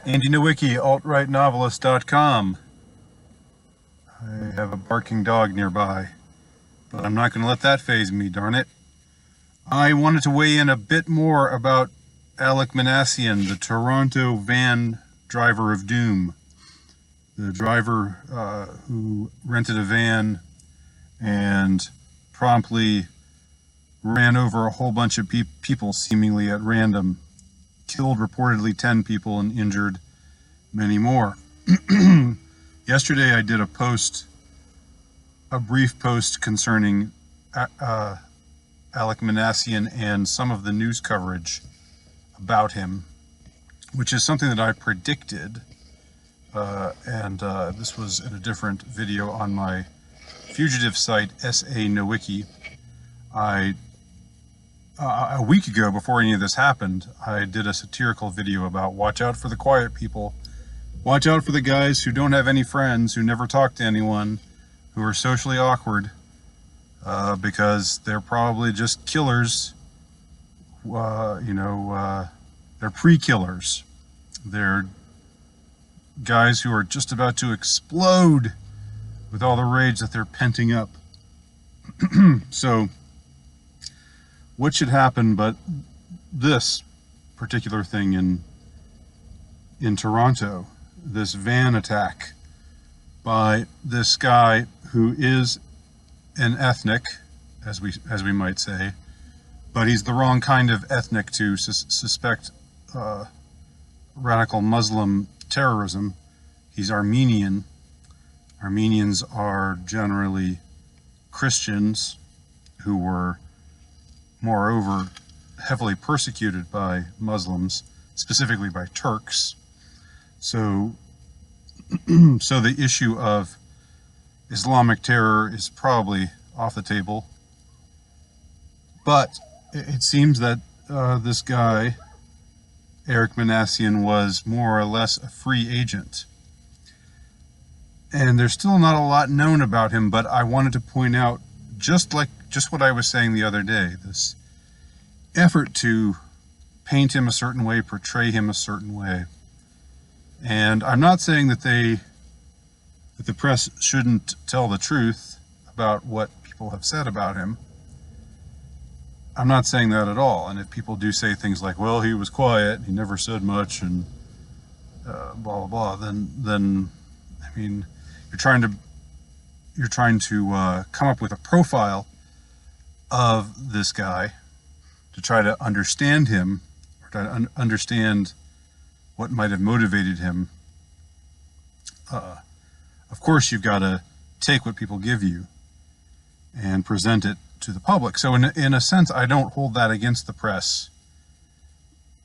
Andy Nowicki, altrightnovelist.com. I have a barking dog nearby, but I'm not going to let that faze me, darn it. I wanted to weigh in a bit more about Alek Minassian, the Toronto van driver of doom. The driver who rented a van and promptly ran over a whole bunch of people seemingly at random. Killed reportedly 10 people and injured many more. Yesterday I did a brief post concerning Alek Minassian and some of the news coverage about him, which is something that I predicted, and this was in a different video on my fugitive site, S.A. Nowicki. A week ago, before any of this happened, I did a satirical video about watch out for the quiet people. Watch out for the guys who don't have any friends, who never talk to anyone, who are socially awkward, because they're probably just killers. They're pre-killers. They're guys who are just about to explode with all the rage that they're penting up. So, what should happen but this particular thing in Toronto, this van attack by this guy who is an ethnic, as we might say, but he's the wrong kind of ethnic to suspect radical Muslim terrorism. He's Armenian. Armenians are generally Christians who were, moreover, heavily persecuted by Muslims, specifically by Turks. So the issue of Islamic terror is probably off the table. But it seems that this guy, Alek Minassian, was more or less a free agent. And there's still not a lot known about him, but I wanted to point out just what I was saying the other day, this effort to paint him a certain way, portray him a certain way. And I'm not saying that the press shouldn't tell the truth about what people have said about him. I'm not saying that at all. And if people do say things like, well, he was quiet, he never said much, and blah, blah, blah, then I mean, you're trying to come up with a profile of this guy to try to understand him, or try to understand what might have motivated him. Of course, you've got to take what people give you and present it to the public. So in a sense, I don't hold that against the press.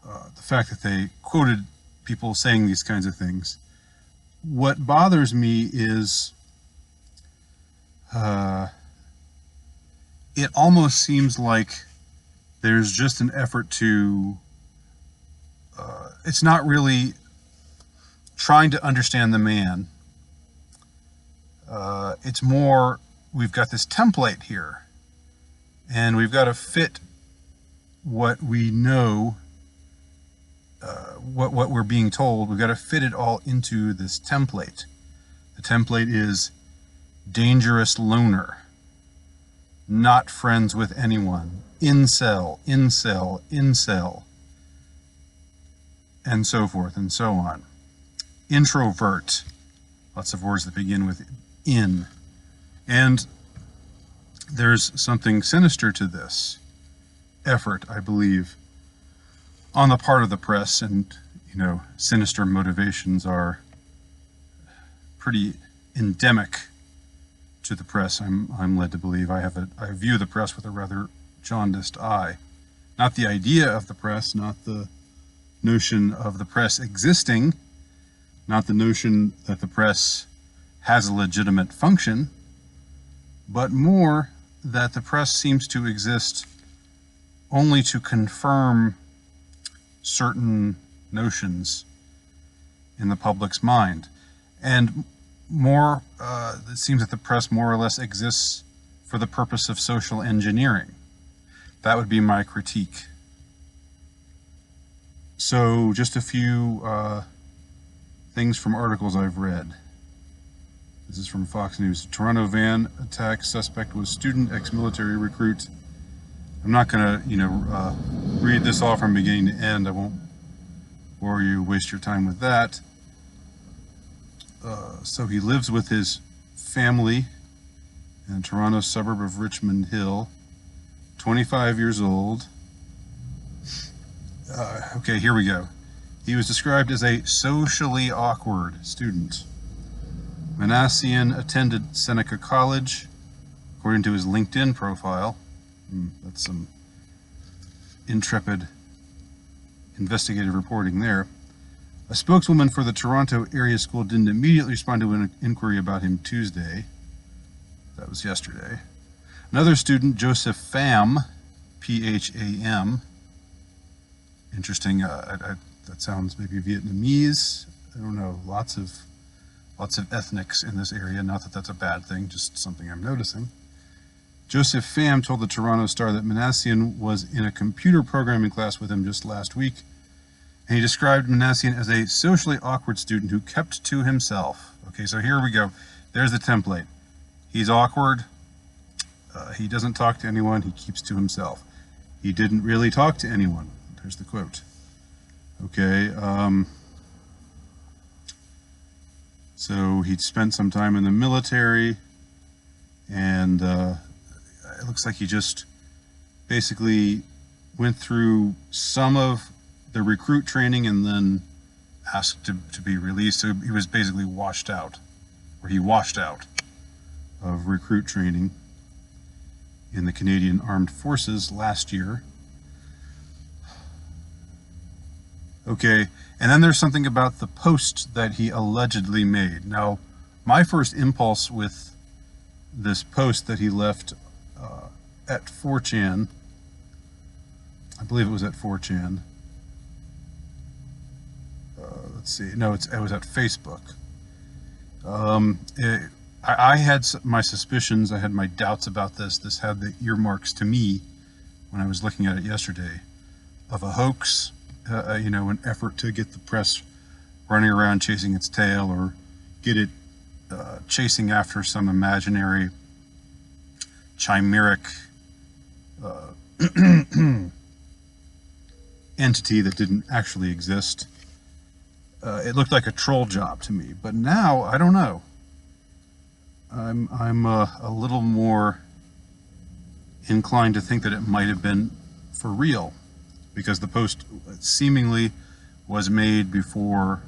The fact that they quoted people saying these kinds of things. What bothers me is it almost seems like there's just an effort to, it's not really trying to understand the man. It's more, we've got this template here, and we've got to fit what we know, what we're being told, we've got to fit it all into this template. The template is dangerous loner, not friends with anyone, incel, incel, incel, and so forth and so on. Introvert, lots of words that begin with in. And there's something sinister to this effort, I believe, on the part of the press, and sinister motivations are pretty endemic to the press. I'm led to believe. I view the press with a rather jaundiced eye. Not the idea of the press, not the notion of the press existing, not the notion that the press has a legitimate function, but more that the press seems to exist only to confirm certain notions in the public's mind. And more, it seems that the press more or less exists for the purpose of social engineering. That would be my critique. So just a few things from articles I've read. This is from Fox News. Toronto van attack suspect was student ex-military recruit. I'm not going to, read this all from beginning to end. I won't bore you, waste your time with that. So he lives with his family in a Toronto suburb of Richmond Hill. 25 years old. Okay, here we go. He was described as a socially awkward student. Minassian attended Seneca College, according to his LinkedIn profile. That's some intrepid investigative reporting there. A spokeswoman for the Toronto area school didn't immediately respond to an inquiry about him Tuesday. That was yesterday. Another student, Joseph Pham, P-H-A-M. Interesting. That sounds maybe Vietnamese. I don't know. Lots of ethnics in this area. Not that that's a bad thing, just something I'm noticing. Joseph Pham told the Toronto Star that Minassian was in a computer programming class with him just last week, and he described Minassian as a socially awkward student who kept to himself. Okay, so here we go. There's the template. He's awkward. He doesn't talk to anyone. He keeps to himself. He didn't really talk to anyone. There's the quote. Okay. So he'd spent some time in the military, and it looks like he just basically went through some of the recruit training and then asked to be released. So he was basically washed out, or he washed out of recruit training in the Canadian Armed Forces last year. Okay, and then there's something about the post that he allegedly made. Now, my first impulse with this post that he left at 4chan, I believe it was at 4chan. Let's see, no, it was at Facebook. I had my suspicions, I had my doubts about this. This had the earmarks to me, when I was looking at it yesterday, of a hoax, an effort to get the press running around chasing its tail, or get it chasing after some imaginary, chimeric entity that didn't actually exist. It looked like a troll job to me, but now I don't know. I'm a little more inclined to think that it might have been for real, because the post seemingly was made before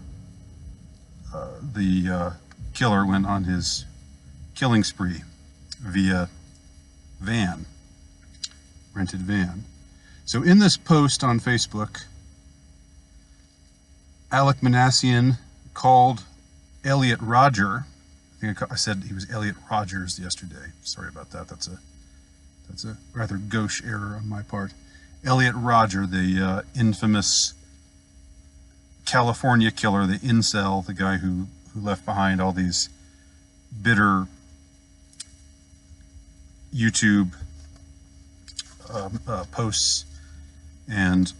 the killer went on his killing spree via rented van. So in this post on Facebook, Alek Minassian called Elliot Roger. I said he was Elliot Rogers yesterday. Sorry about that. That's a rather gauche error on my part. Elliot Roger, the infamous California killer, the incel, the guy who left behind all these bitter YouTube posts, and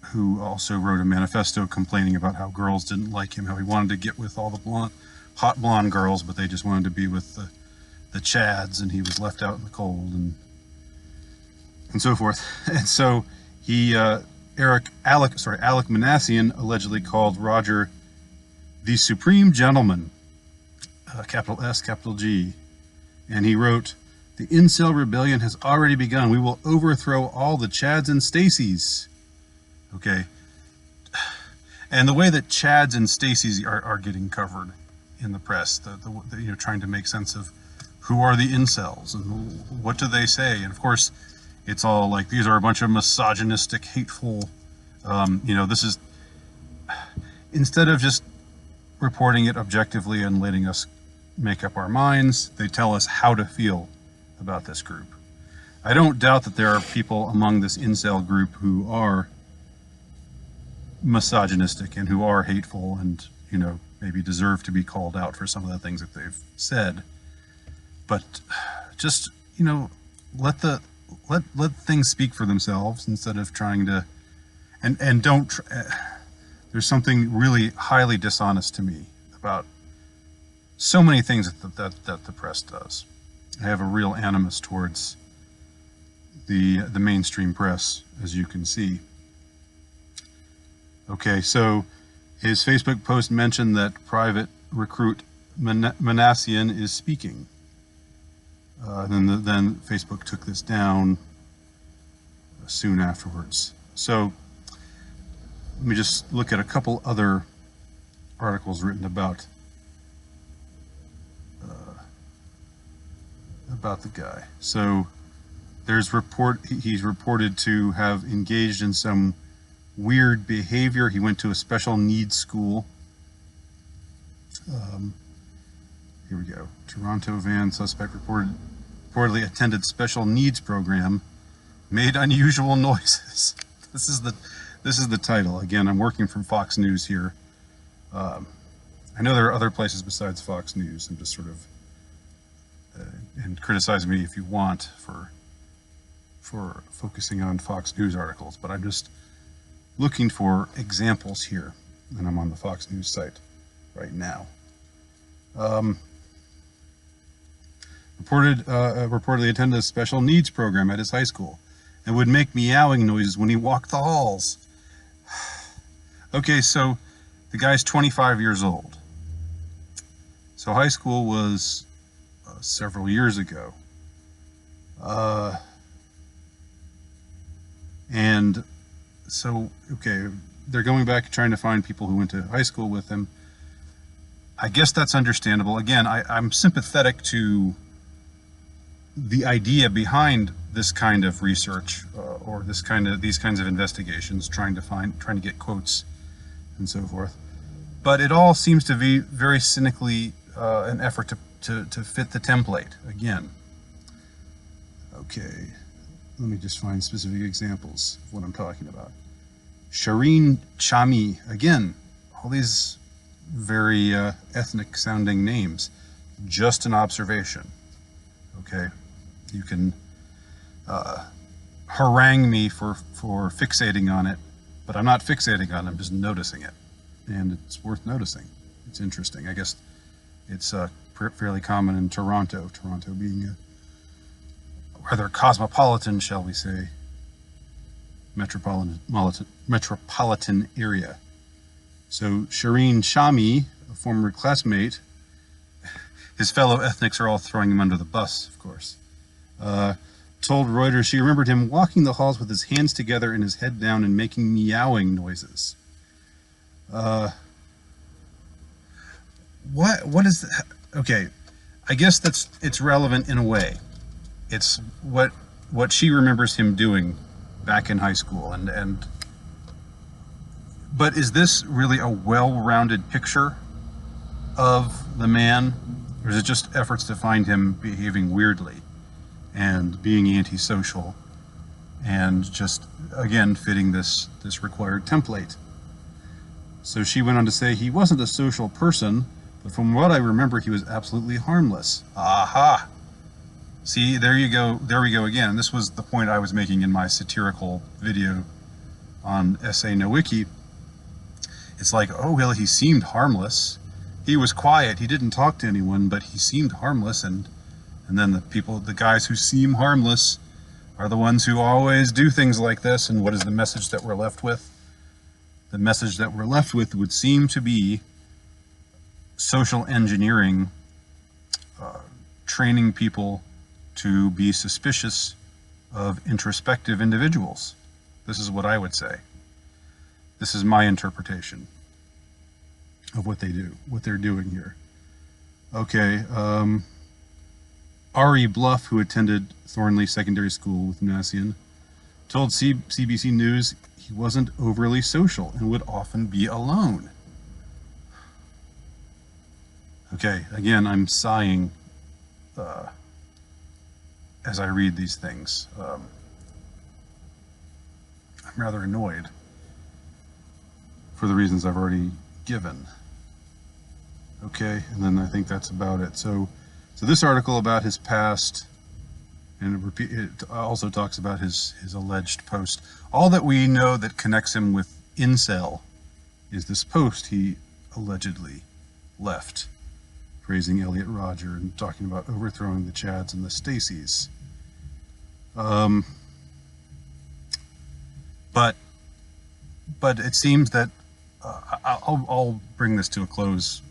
who also wrote a manifesto complaining about how girls didn't like him, how he wanted to get with all the hot blonde girls, but they just wanted to be with the Chads, and he was left out in the cold, and so forth. And so he, Alek Minassian allegedly called Roger the Supreme Gentleman, capital S, capital G, and he wrote, "The incel rebellion has already begun. We will overthrow all the Chads and Stacys." Okay. And the way that Chads and Stacys are getting covered in the press, trying to make sense of who are the incels and what do they say, and of course it's all like these are a bunch of misogynistic, hateful, this is, instead of just reporting it objectively and letting us make up our minds, they tell us how to feel about this group. I don't doubt that there are people among this incel group who are misogynistic and who are hateful and, maybe deserve to be called out for some of the things that they've said. But just, let things speak for themselves instead of trying to, and don't, there's something really highly dishonest to me about so many things that the press does. I have a real animus towards the mainstream press, as you can see. Okay, so his Facebook post mentioned that private recruit Minassian is speaking. Then Facebook took this down soon afterwards. So let me just look at a couple other articles written about the guy. So he's reported to have engaged in some weird behavior. He went to a special needs school. Here we go. Toronto van suspect reportedly attended special needs program, made unusual noises. This is the title. Again, I'm working from Fox News here. I know there are other places besides Fox News. I'm just sort of and criticize me if you want for focusing on Fox News articles, but I'm just looking for examples here, and I'm on the Fox News site right now. Reportedly attended a special needs program at his high school and would make meowing noises when he walked the halls. Okay, so the guy's 25 years old. So high school was several years ago. And so, okay, they're going back trying to find people who went to high school with him. I guess that's understandable. Again, I'm sympathetic to the idea behind this kind of research or these kinds of investigations, trying to get quotes and so forth. But it all seems to be very cynically an effort to fit the template again. Okay, let me just find specific examples of what I'm talking about. Shireen Chami, again, all these very ethnic sounding names. Just an observation. Okay, you can harangue me for fixating on it, but I'm not fixating on it, I'm just noticing it. And it's worth noticing. It's interesting. I guess it's fairly common in Toronto, Toronto being a rather cosmopolitan, shall we say, metropolitan area. So Shireen Chami, a former classmate, his fellow ethnics are all throwing him under the bus, of course, told Reuters she remembered him walking the halls with his hands together and his head down and making meowing noises. What is that? Okay, I guess it's relevant in a way. It's what she remembers him doing back in high school, but is this really a well-rounded picture of the man, or is it just efforts to find him behaving weirdly and being antisocial and just again fitting this required template? So she went on to say he wasn't a social person, but from what I remember, he was absolutely harmless. Aha! See, there you go. There we go again. And this was the point I was making in my satirical video on Essay No Wiki. It's like, oh, well, he seemed harmless. He was quiet. He didn't talk to anyone, but he seemed harmless. And then the guys who seem harmless are the ones who always do things like this. And what is the message that we're left with? The message that we're left with would seem to be social engineering, training people to be suspicious of introspective individuals. This is what I would say. This is my interpretation of what they do, what they're doing here. Okay, Ari Bluff, who attended Thornley Secondary School with Minassian, told CBC News he wasn't overly social and would often be alone. Okay, again, I'm sighing as I read these things. I'm rather annoyed for the reasons I've already given. Okay, and then I think that's about it. So this article about his past, and it also talks about his alleged post. All that we know that connects him with incel is this post he allegedly left, praising Elliot Rodger and talking about overthrowing the Chads and the Stacys. But it seems that I'll bring this to a close,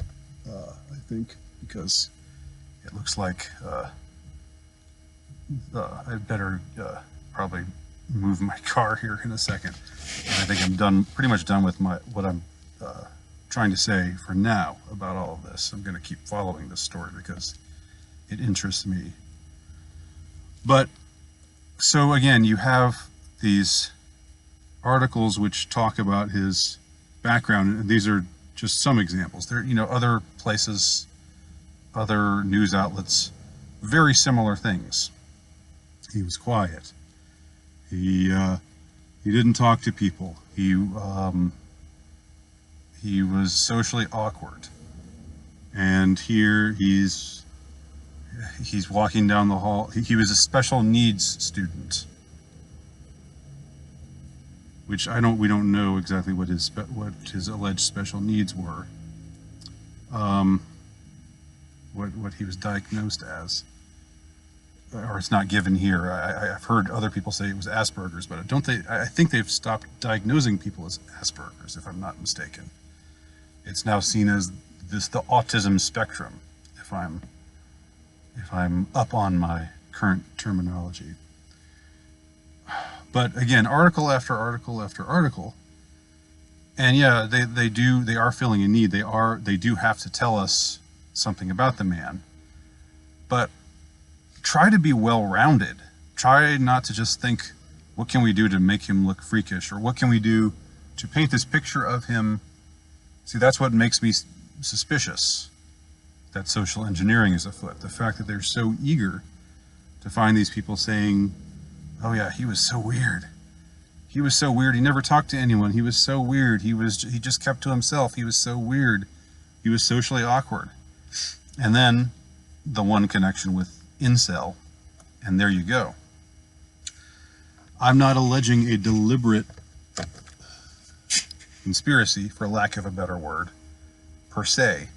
I think, because it looks like I'd better probably move my car here in a second. And I think I'm pretty much done with what I'm trying to say for now about all of this. I'm going to keep following this story because it interests me. But so again, you have these articles which talk about his background, and these are just some examples. There, other places, other news outlets, very similar things. He was quiet. He didn't talk to people. He was socially awkward. And here he's walking down the hall. He was a special needs student, which we don't know exactly what his alleged special needs were. What he was diagnosed as, or it's not given here. I've heard other people say it was Asperger's, but I think they've stopped diagnosing people as Asperger's, if I'm not mistaken. It's now seen as the autism spectrum, if I'm up on my current terminology. But again, article after article after article, and yeah, they are filling a need. They do have to tell us something about the man, but try to be well-rounded. Try not to just think, what can we do to make him look freakish, or what can we do to paint this picture of him? See, that's what makes me suspicious that social engineering is afoot. The fact that they're so eager to find these people saying, oh yeah, he was so weird. He was so weird. He never talked to anyone. He was so weird. He just kept to himself. He was so weird. He was socially awkward. And then the one connection with incel, and there you go. I'm not alleging a deliberate conspiracy, for lack of a better word, per se,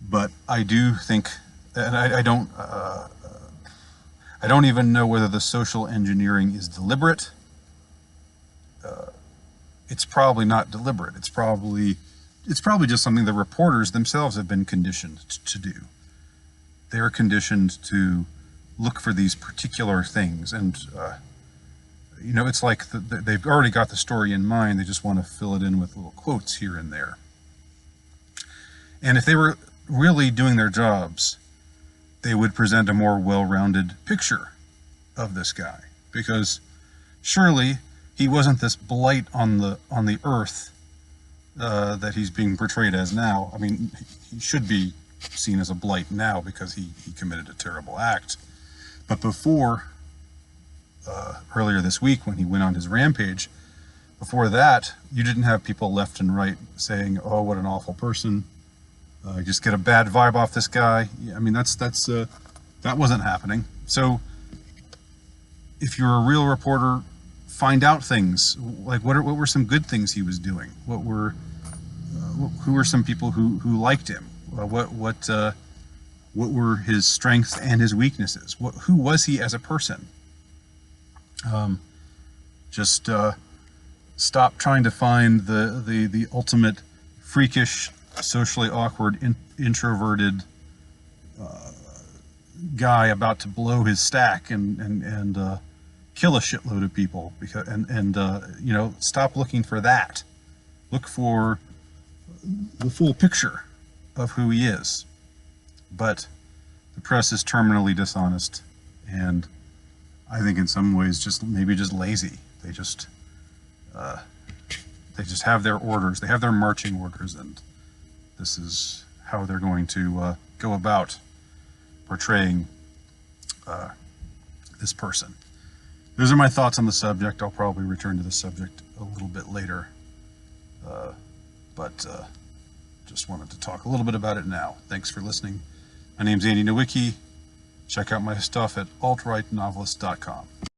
but I do think, and I don't even know whether the social engineering is deliberate. It's probably not deliberate. It's probably just something the reporters themselves have been conditioned to do. They're conditioned to look for these particular things, and it's like they've already got the story in mind. They just want to fill it in with little quotes here and there. And if they were really doing their jobs, they would present a more well-rounded picture of this guy, because surely he wasn't this blight on the earth that he's being portrayed as now. I mean, he should be seen as a blight now because he committed a terrible act. But before, earlier this week when he went on his rampage, before that, you didn't have people left and right saying, oh, what an awful person. I just get a bad vibe off this guy. I mean, that wasn't happening. So if you're a real reporter, find out things like what were some good things he was doing. Who were some people who liked him? What were his strengths and his weaknesses? Who was he as a person? Just stop trying to find the ultimate freakish, socially awkward, introverted guy about to blow his stack and kill a shitload of people, because stop looking for that. Look for the full picture of who he is. But the press is terminally dishonest, and I think in some ways maybe just lazy. They just have their orders. They have their marching orders, and this is how they're going to go about portraying this person. Those are my thoughts on the subject. I'll probably return to the subject a little bit later, but just wanted to talk a little bit about it now. Thanks for listening. My name's Andy Nowicki. Check out my stuff at altrightnovelist.com.